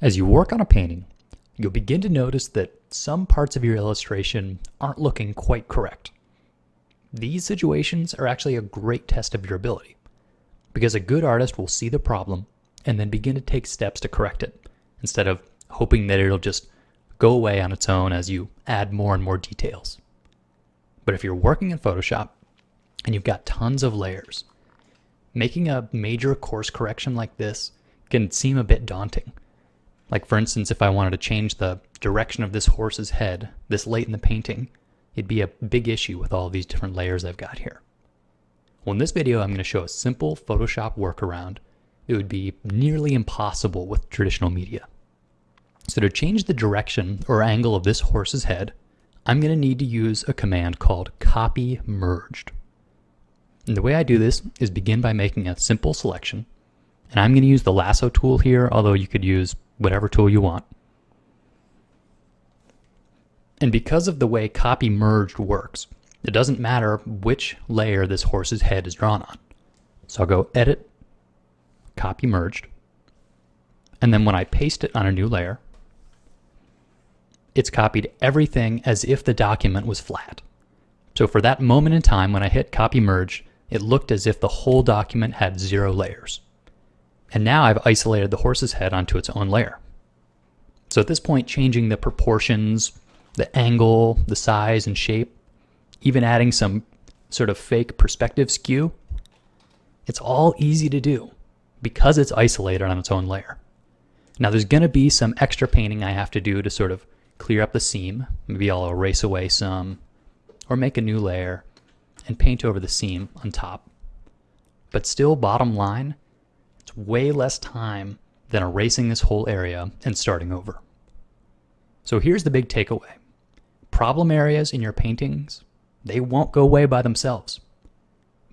As you work on a painting, you'll begin to notice that some parts of your illustration aren't looking quite correct. These situations are actually a great test of your ability, because a good artist will see the problem and then begin to take steps to correct it, instead of hoping that it'll just go away on its own as you add more and more details. But if you're working in Photoshop and you've got tons of layers, making a major course correction like this can seem a bit daunting. Like for instance, if I wanted to change the direction of this horse's head this late in the painting, it'd be a big issue with all these different layers I've got here. Well, in this video, I'm going to show a simple Photoshop workaround. It would be nearly impossible with traditional media. So to change the direction or angle of this horse's head, I'm going to need to use a command called copy merged. And the way I do this is begin by making a simple selection. And I'm going to use the lasso tool here, although you could use whatever tool you want. And because of the way copy merged works, it doesn't matter which layer this horse's head is drawn on. So I'll go Edit, Copy Merged, and then when I paste it on a new layer, it's copied everything as if the document was flat. So for that moment in time when I hit Copy Merge, it looked as if the whole document had 0 layers. And now I've isolated the horse's head onto its own layer. So at this point, changing the proportions, the angle, the size and shape, even adding some sort of fake perspective skew, it's all easy to do because it's isolated on its own layer. Now there's going to be some extra painting I have to do to sort of clear up the seam. Maybe I'll erase away some or make a new layer and paint over the seam on top. But still, bottom line, it's way less time than erasing this whole area and starting over. So here's the big takeaway. Problem areas in your paintings, they won't go away by themselves.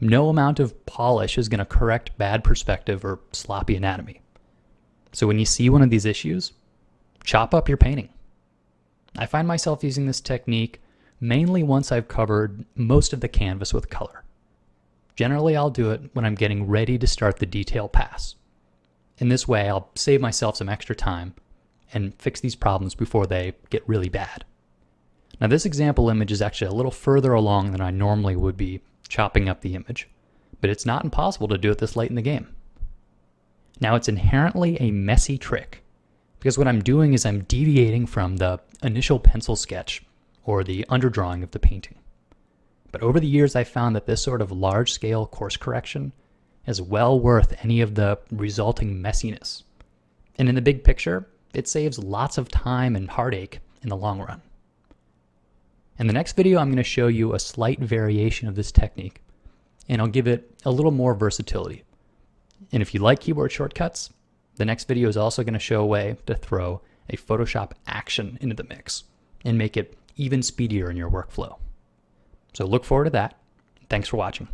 No amount of polish is going to correct bad perspective or sloppy anatomy. So when you see one of these issues, chop up your painting. I find myself using this technique mainly once I've covered most of the canvas with color. Generally, I'll do it when I'm getting ready to start the detail pass. In this way, I'll save myself some extra time and fix these problems before they get really bad. Now this example image is actually a little further along than I normally would be chopping up the image, but it's not impossible to do it this late in the game. Now it's inherently a messy trick, because what I'm doing is I'm deviating from the initial pencil sketch or the underdrawing of the painting. But over the years, I found that this sort of large-scale course correction is well worth any of the resulting messiness. And in the big picture, it saves lots of time and heartache in the long run. In the next video, I'm going to show you a slight variation of this technique, and I'll give it a little more versatility. And if you like keyboard shortcuts, the next video is also going to show a way to throw a Photoshop action into the mix and make it even speedier in your workflow. So look forward to that. Thanks for watching.